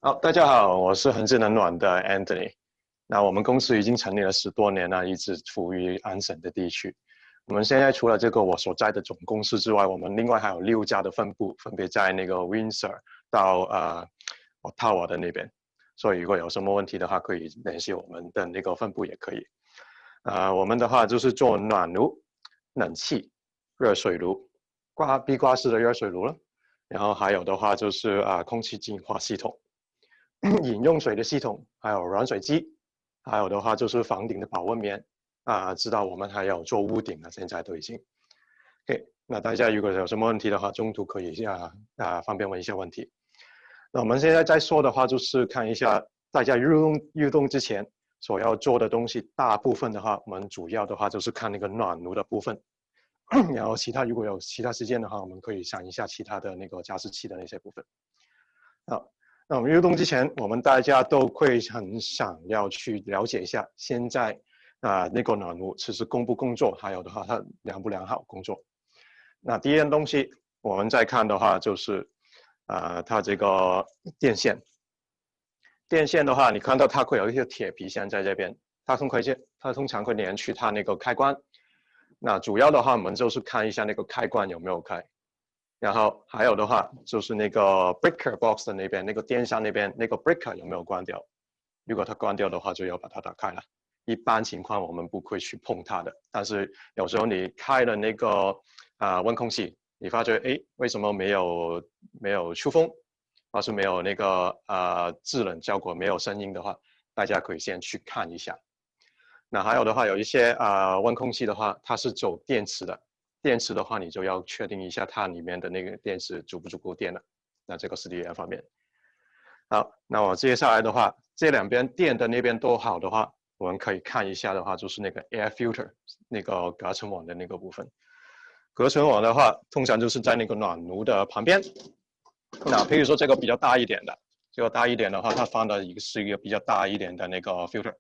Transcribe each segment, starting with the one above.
好，大家好，我是恒智能暖的 Anthony。那我们公司已经成立了10多年了，一直服务于安省的地区。我们现在除了这个我所在的总公司之外，我们另外还有6家的分部，分别在那个 Windsor 到Ottawa 的那边。所以如果有什么问题的话，可以联系我们的那个分部也可以。我们的话就是做暖炉、冷气、热水炉、壁挂式的热水炉了，然后还有的话就是空气净化系统。饮用水的系统，还有软水机，还有的话就是房顶的保温棉知道我们还有做屋顶了，现在都已经。OK， 那大家如果有什么问题的话，中途可以方便问一下问题。那我们现在说的话，就是看一下大家入冬之前所要做的东西，大部分的话，我们主要的话就是看那个暖炉的部分。然后如果有其他时间的话，我们可以想一下其他的那个加湿器的那些部分。好。那我们入冬之前，我们大家都会很想要去了解一下现在那个暖炉其实工不工作，还有的话它良不良好工作。那第一样东西我们再看的话就是它这个电线。电线的话，你看到它会有一些铁皮线在这边，它通常会连去它那个开关。那主要的话，我们就是看一下那个开关有没有开。然后还有的话就是那个 breaker box 的那边，那个电箱那边那个 breaker 有没有关掉？如果它关掉的话，就要把它打开了。一般情况我们不会去碰它的，但是有时候你开了那个温空气，你发觉为什么没有出风，或是没有那个制冷效果，没有声音的话，大家可以先去看一下。那还有的话，有一些温空气的话，它是走电池的。电池的话，你就要确定一下它里面的那个电池足不足够电了。那这个是第2方面。好，那我接下来的话，这两边电的那边都好的话，我们可以看一下的话，就是那个 air filter 那个隔尘网的那个部分。隔尘网的话，通常就是在那个暖炉的旁边。那譬如说这个比较大一点的，这个大一点的话，它放的是一个比较大一点的那个 filter。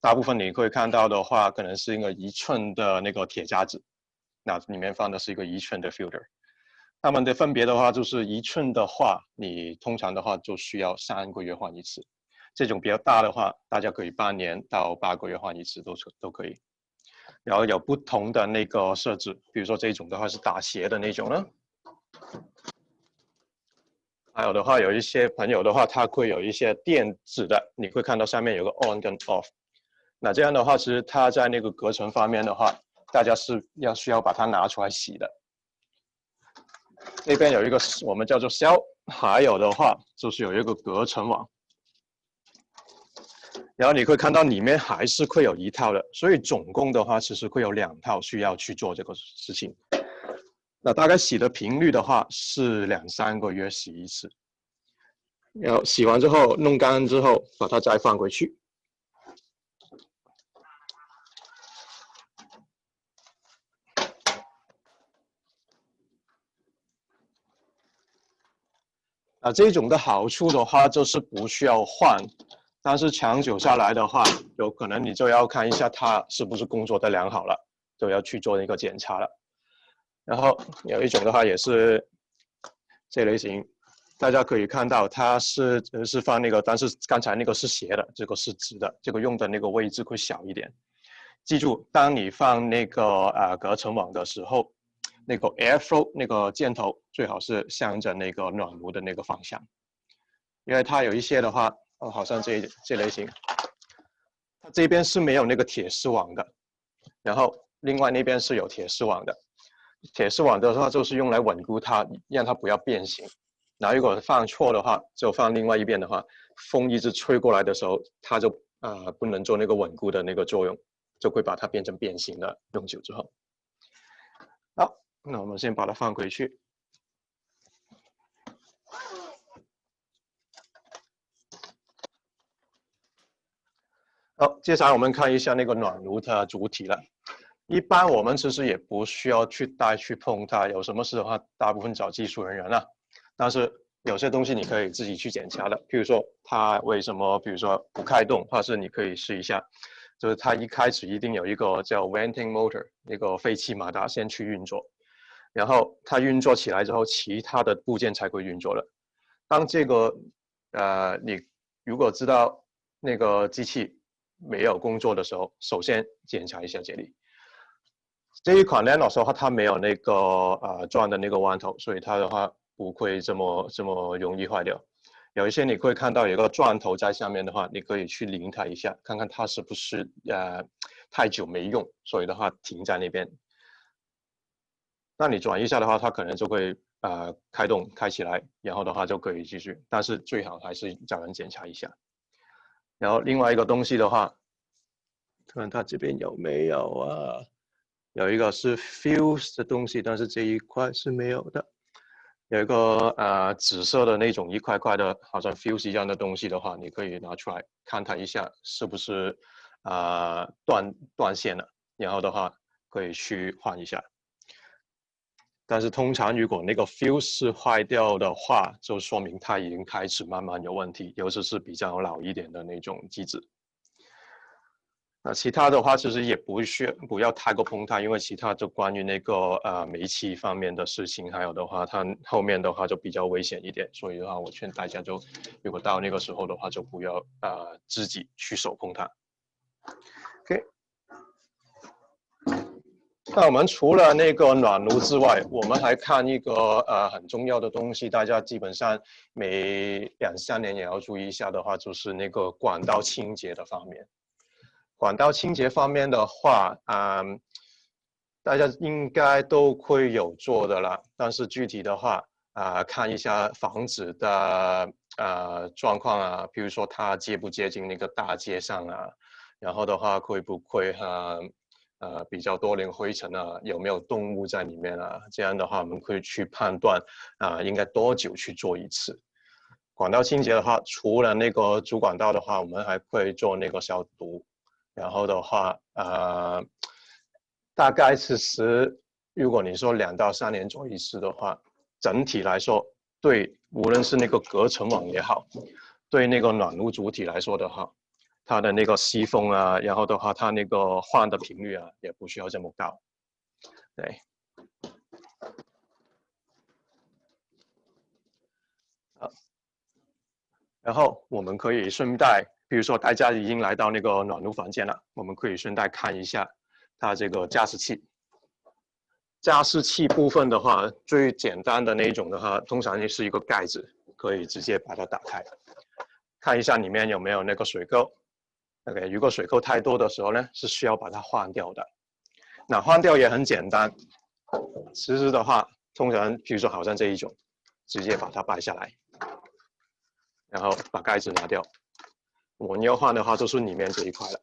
大部分你会看到的话，可能是一个1寸的那个铁夹子。那里面放的是一个1寸的 filter， 它们的分别的话就是1寸的话，你通常的话就需要3个月换一次，这种比较大的话，大家可以半年到8个月换一次都可以。然后有不同的那个设置，比如说这种的话是打斜的那种呢，还有的话有一些朋友的话，他会有一些电子的，你会看到上面有个 on 跟 off。那这样的话，其实它在那个隔尘方面的话，大家是需要把它拿出来洗的。这边有一个我们叫做销，还有的话就是有一个隔尘网，然后你会看到里面还是会有1套的，所以总共的话其实会有2套需要去做这个事情。那大概洗的频率的话是2、3个月洗一次，然后洗完之后弄干之后把它再放回去。这种的好处的话就是不需要换，但是长久下来的话，有可能你就要看一下它是不是工作的良好了，就要去做一个检查了。然后有一种的话也是这类型，大家可以看到它是放那个，但是刚才那个是斜的，这个是直的，这个用的那个位置会小一点。记住，当你放那个隔尘网的时候，那个 airflow 那个箭头最好是向着那个暖炉的那个方向，因为它有一些的话，好像这类型，它这边是没有那个铁丝网的，然后另外那边是有铁丝网的。铁丝网的话就是用来稳固它，让它不要变形。然后如果放错的话，就放另外一边的话，风一直吹过来的时候，它就不能做那个稳固的那个作用，就会把它变成变形了。用久之后，好，那我们先把它放回去。好，接下来我们看一下那个暖炉的主体了。一般我们其实也不需要去碰它，有什么事的话，大部分找技术人员了。但是有些东西你可以自己去检查的，譬如说它为什么，比如说不开动，或是你可以试一下，就是它一开始一定有一个叫 venting motor 那个废气马达先去运作，然后它运作起来之后，其他的部件才会运作的。当这个你如果知道那个机器没有工作的时候，首先检查一下这里。这一款 Nanos 的话，它没有那个转的那个弯头，所以它的话不会这么容易坏掉。有一些你会看到有个转头在下面的话，你可以去拧它一下，看看它是不是太久没用，所以的话停在那边。那你转一下的话，它可能就会开起来，然后的话就可以继续。但是最好还是找人检查一下。然后另外一个东西的话，看它这边有没有啊？有一个是 fuse 的东西，但是这一块是没有的。有一个紫色的那种一块块的，好像 fuse 一样的东西的话，你可以拿出来看它一下，是不是断线了，然后的话可以去换一下。但是通常如果那个 fuse 是坏掉的话，就说明它已经开始慢慢有问题，尤其是比较老一点的那种机子。那其他的话，其实也不要太过碰它，因为其他就关于那个煤气方面的事情，还有的话，它后面的话就比较危险一点，所以的话，我劝大家就如果到那个时候的话，就不要自己去手碰它。OK。那我们除了那个暖炉之外，我们还看一个很重要的东西，大家基本上每2、3年也要注意一下的话，就是那个管道清洁的方面。管道清洁方面的话，大家应该都会有做的啦，但是具体的话，看一下房子的状况啊，比如说它接不接近那个大街上啊，然后的话会不会比较多点灰尘啊，有没有动物在里面啊？这样的话，我们可以去判断应该多久去做一次。管道清洁的话，除了那个主管道的话，我们还会做那个消毒。然后的话，大概其实如果你说2到3年做一次的话，整体来说，对无论是那个隔层网也好，对那个暖炉主体来说的话，它的那个吸风啊，然后的话，它那个换的频率啊，也不需要这么高。对。然后我们可以顺带，比如说大家已经来到那个暖炉房间了，我们可以顺带看一下它这个加湿器。加湿器部分的话，最简单的那一种的话，通常是一个盖子，可以直接把它打开，看一下里面有没有那个水垢。OK， 如果水垢太多的时候呢，是需要把它换掉的。那换掉也很简单，其实的话，通常比如说好像这一种，直接把它掰下来，然后把盖子拿掉。我们要换的话，就是里面这一块了。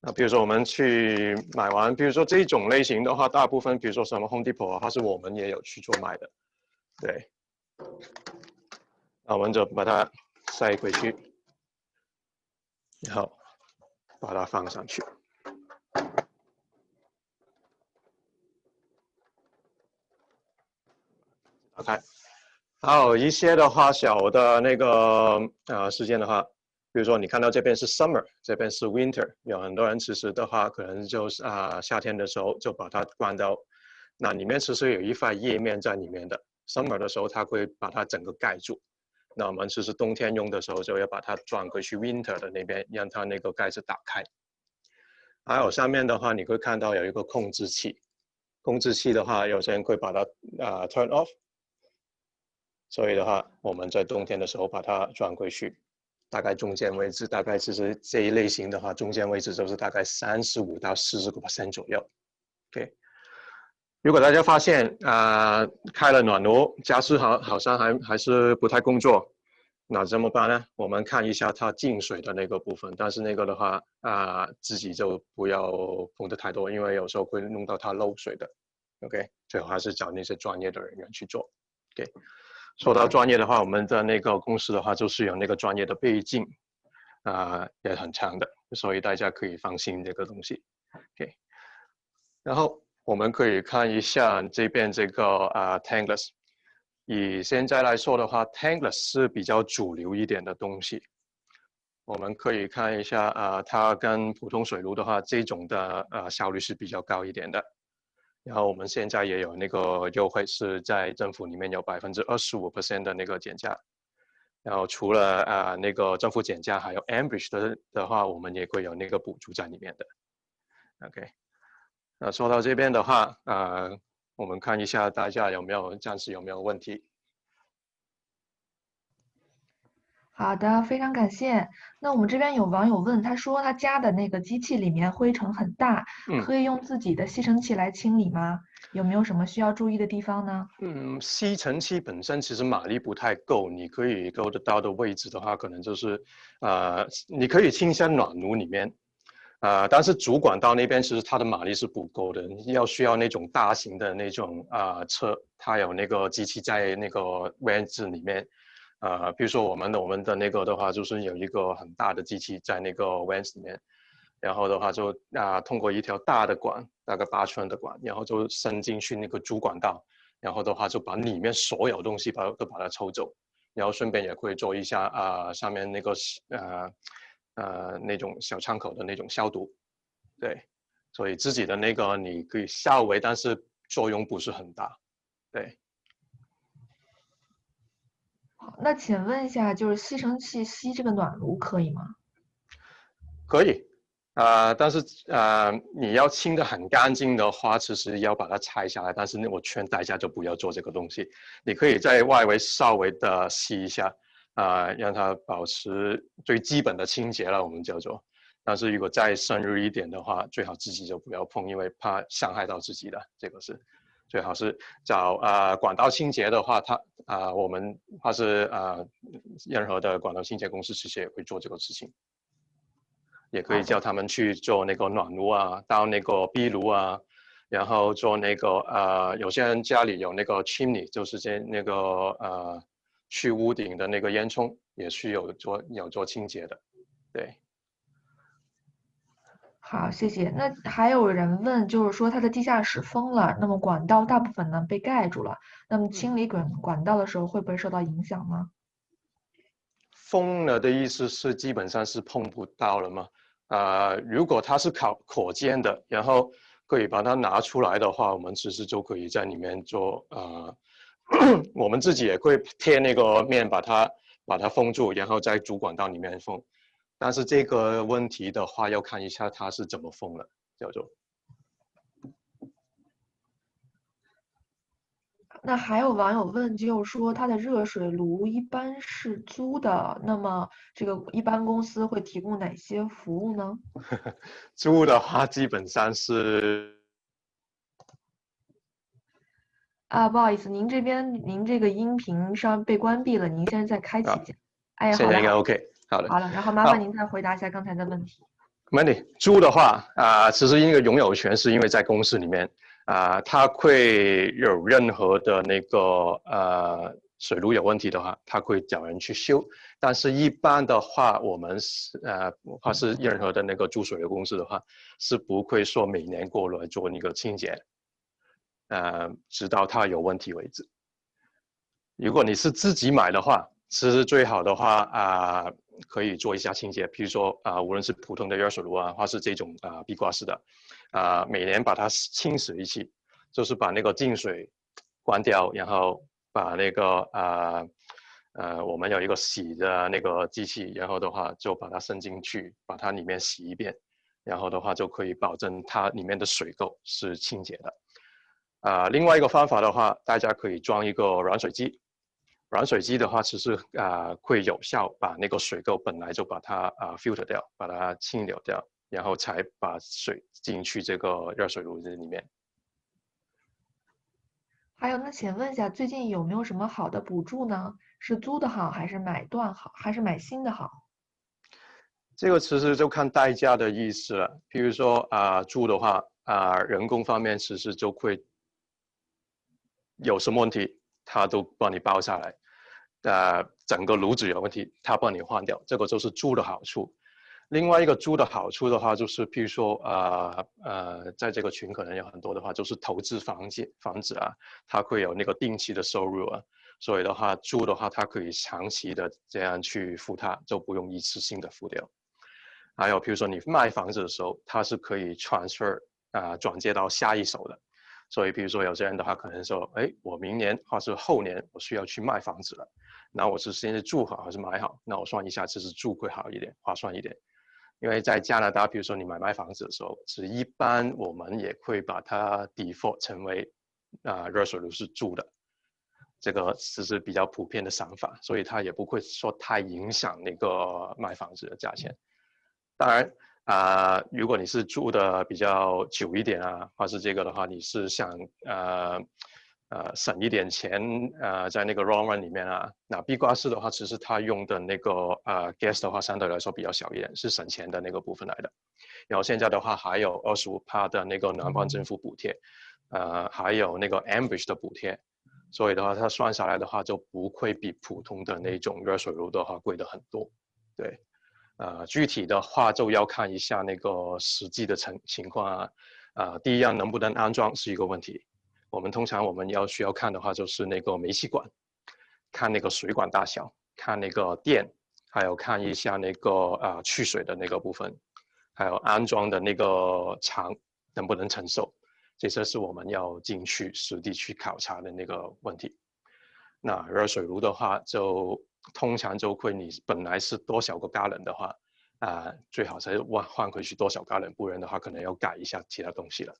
那比如说我们去买完，比如说这种类型的话，大部分比如说什么 Home Depot 的话，是我们也有去做卖的，对。那我们就把它塞回去，然后把它放上去。OK， 还有一些的话小的那个事件的话，比如说你看到这边是 summer， 这边是 winter， 有很多人其实的话可能就是夏天的时候就把它关到，那里面其实有一块页面在里面的。summer 的时候它会把它整个盖住，那我们其实冬天用的时候就要把它转回去 winter 的那边，让它那个盖子打开。还有上面的话你会看到有一个控制器，控制器的话有些人会把它turn off。所以的话，我们在冬天的时候把它转回去，大概中间位置，大概其实这一类型的话，中间位置就是大概35%到40%左右。OK， 如果大家发现开了暖炉，加湿好像还是不太工作，那怎么办呢？我们看一下它进水的那个部分，但是那个的话自己就不要碰得太多，因为有时候会弄到它漏水的。OK， 最好还是找那些专业的人员去做。OK。说到专业的话，我们的那个公司的话，就是有那个专业的背景，也很强的，所以大家可以放心这个东西。OK， 然后我们可以看一下这边这个tankless， 以现在来说的话 ，tankless 是比较主流一点的东西。我们可以看一下它跟普通水炉的话，这种的效率是比较高一点的。然后我们现在也有那个优惠，是在政府里面有25% 的那个减价，然后除了那个政府减价，还有 Ambridge 的话，我们也会有那个补助在里面的。OK， 那说到这边的话，我们看一下大家暂时有没有问题。好的，非常感谢。那我们这边有网友问，他说他家的那个机器里面灰尘很大，可以用自己的吸尘器来清理吗？有没有什么需要注意的地方呢？吸尘器本身其实马力不太够，你可以够得到的位置的话，可能就是你可以清一下暖炉里面，但是主管道那边其实它的马力是不够的，需要那种大型的那种车，它有那个机器在那个位置里面。比如说我们的那个的话，就是有一个很大的机器在那个 vans 里面，然后的话就通过一条大的管，大概8寸的管，然后就伸进去那个主管道，然后的话就把里面所有东西都把它抽走，然后顺便也会做一下上面那个那种小窗口的那种消毒，对，所以自己的那个你可以稍微，但是作用不是很大，对。好，那请问一下，就是吸尘器吸这个暖炉可以吗？可以，但是你要清的很干净的话，其实要把它拆下来。但是我劝大家就不要做这个东西。你可以在外围稍微的吸一下，让它保持最基本的清洁了，我们叫做。但是如果再深入一点的话，最好自己就不要碰，因为怕伤害到自己的。这个是最好是找管道清洁的话，我们或是任何的管道清洁公司其实也会做这个事情。也可以叫他们去做那个暖炉到那个壁炉然后做那个有些人家里有那个 chimney， 就是那个去屋顶的那个烟囱，也是有做清洁的，对。好，谢谢。那还有人问，就是说它的地下室封了，那么管道大部分呢被盖住了，那么清理管道的时候会不会受到影响呢？封了的意思是基本上是碰不到了吗？如果它是可见的，然后可以把它拿出来的话，我们其实就可以在里面做我们自己也会贴那个面把它封住，然后在主管道里面封。但是这个问题的话，要看一下它是怎么封了，叫做。那还有网友问，就是说它的热水炉一般是租的，那么这个一般公司会提供哪些服务呢？租的话，基本上是不好意思，您这个音频上被关闭了，您现在再开启一下。哎，现在应该 好的好的 OK， 好的。好了，然后麻烦您再回答一下刚才的问题。没问题。租的话其实因为拥有权是因为在公司里面它会有任何的那个水路有问题的话，它会找人去修。但是一般的话，我们或是任何的那个租水的公司的话，是不会说每年过来做那个清洁，直到它有问题为止。如果你是自己买的话，其实最好的话可以做一下清洁，比如说无论是普通的热水炉或是这种壁挂式的每年把它清洗一次，就是把那个净水关掉，然后把那个我们有一个洗的那个机器，然后的话就把它伸进去，把它里面洗一遍，然后的话就可以保证它里面的水垢是清洁的。另外一个方法的话，大家可以装一个软水机。软水机的话，其实会有效把那个水垢本来就把它filter 掉，把它清流掉，然后才把水进去这个热水炉里面。还有，那请问一下，最近有没有什么好的补助呢？是租的好，还是买断好，还是买新的好？这个其实就看代价的意思了。比如说租的话人工方面其实就会有什么问题，他都帮你包下来。整个炉子有问题，他帮你换掉，这个就是租的好处。另外一个租的好处的话，就是譬如说在这个群可能有很多的话，就是投资房子它会有那个定期的收入所以的话租的话，它可以长期的这样去付它，就不用一次性的付掉。还有譬如说你卖房子的时候，它是可以 transfer 转接到下一手的。所以比如说有些人的话可能说，哎，我明年或是后年我需要去卖房子了，那我是现在住好还是买好？那我算一下，其实住会好一点，划算一点。因为在加拿大，比如说你买卖房子的时候，是一般我们也会把它 default 成为热水炉是住的，这个只是比较普遍的想法，所以它也不会说太影响那个卖房子的价钱。当然如果你是住的比较久一点啊，或是这个的话，你是想省一点钱在那个 long run 里面啊，那壁挂式的话，其实它用的那个gas 的话，相对来说比较小一点，是省钱的那个部分来的。然后现在的话还有25%的那个南方政府补贴，还有那个 Enbridge 的补贴，所以的话它算下来的话就不会比普通的那种热水炉的话贵的很多，对。具体的话就要看一下那个实际的情况啊。第一样能不能安装是一个问题。通常我们需要看的话就是那个煤气管，看那个水管大小，看那个电，还有看一下那个去水的那个部分，还有安装的那个厂能不能承受，这些是我们要进去实地去考察的那个问题。那热水炉的话就通常就会你本来是多少个gallon的话最好才换回去多少gallon，不然的话可能要改一下其他东西了。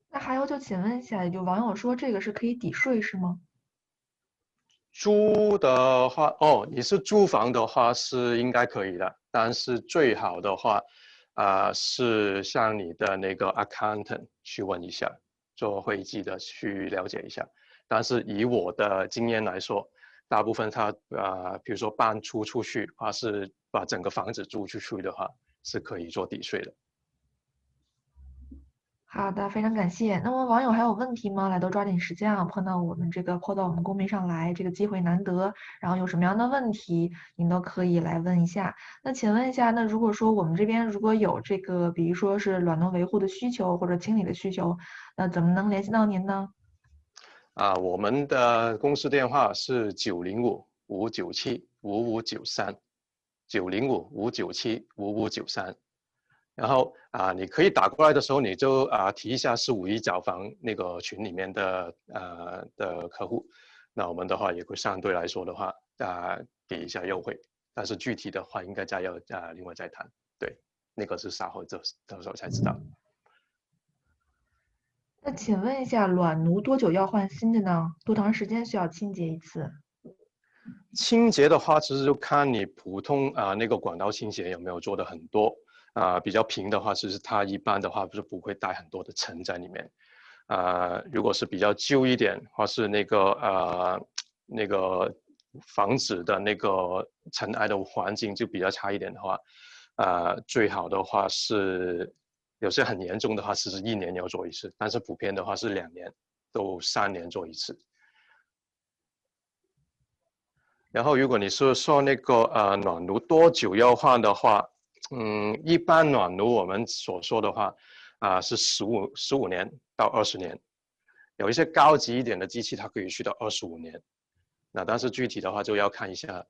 那还有就请问一下，有网友说这个是可以抵税是吗？租的话，你是租房的话是应该可以的，但是最好的话是向你的那个 accountant 去问一下，做会计的去了解一下。但是以我的经验来说，大部分他比如说搬出去，或是把整个房子租出去的话，是可以做抵税的。好的，非常感谢。那么网友还有问题吗？来，都抓紧时间啊！碰到我们这个 po 到我们公屏上来，这个机会难得。然后有什么样的问题，您都可以来问一下。那请问一下，那如果说我们这边如果有这个，比如说是暖炉维护的需求或者清理的需求，那怎么能联系到您呢？我们的公司电话是905-597-5593，905-597-5593。然后你可以打过来的时候，你就提一下是51找房那个群里面的客户，那我们的话也会相对来说的话给一下优惠，但是具体的话应该要另外再谈。对，那个是稍后到时候才知道。那请问一下，暖炉多久要换新的呢？多长时间需要清洁一次？清洁的话，其实就看你普通那个管道清洁有没有做的很多比较平的话，其实它一般的话就不会带很多的尘在里面。如果是比较旧一点，或是那个房子的那个尘埃的环境就比较差一点的话，最好的话是有些很严重的话，其实1年要做一次，但是普遍的话是2年到3年做一次。然后，如果你是说那个暖炉多久要换的话，一般暖炉我们所说的话是15年到20年，有一些高级一点的机器它可以去到25年。那但是具体的话就要看一下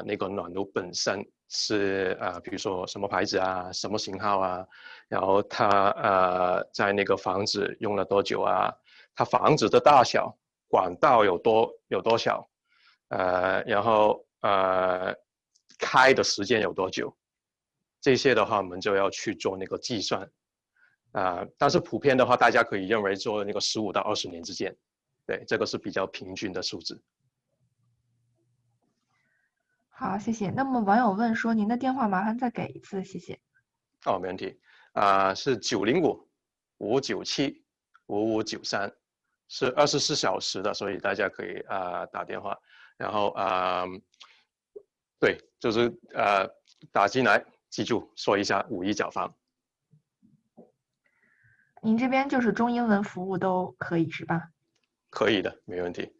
那个暖炉本身是比如说什么牌子什么型号然后它在那个房子用了多久它房子的大小、管道有多小。然后开的时间有多久，这些的话我们就要去做那个计算但是普遍的话，大家可以认为做那个15到20年之间，对，这个是比较平均的数字。好，谢谢。那么网友问说，您的电话麻烦再给一次，谢谢。没问题是905-597-5593，是24小时的，所以大家可以打电话，然后对，就是打进来，记住说一下51找房。您这边就是中英文服务都可以是吧？可以的，没问题。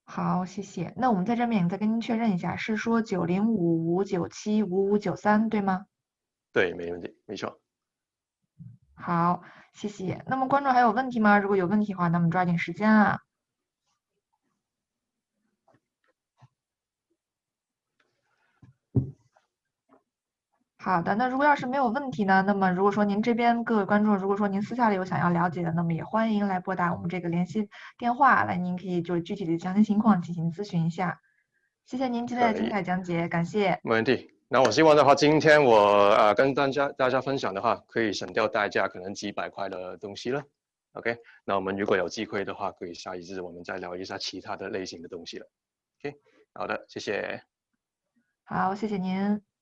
好，谢谢。那我们在这边再跟您确认一下，是说905-597-5593对吗？对，没问题，没错。好，谢谢。那么观众还有问题吗？如果有问题的话，那么抓紧时间啊。好的，那如果要是没有问题呢，那么如果说您这边各位观众，如果说您私下里有想要了解的，那么也欢迎来拨打我们这个联系电话来，您可以就具体的详细情况进行咨询一下。谢谢您今天的精彩讲解，感谢。没问题。那我希望的话，今天我跟大家分享的话，可以省掉大家可能几百块的东西了。OK，那我们如果有机会的话，可以下一次我们再聊一下其他的类型的东西了。OK，好的，谢谢。好，谢谢您。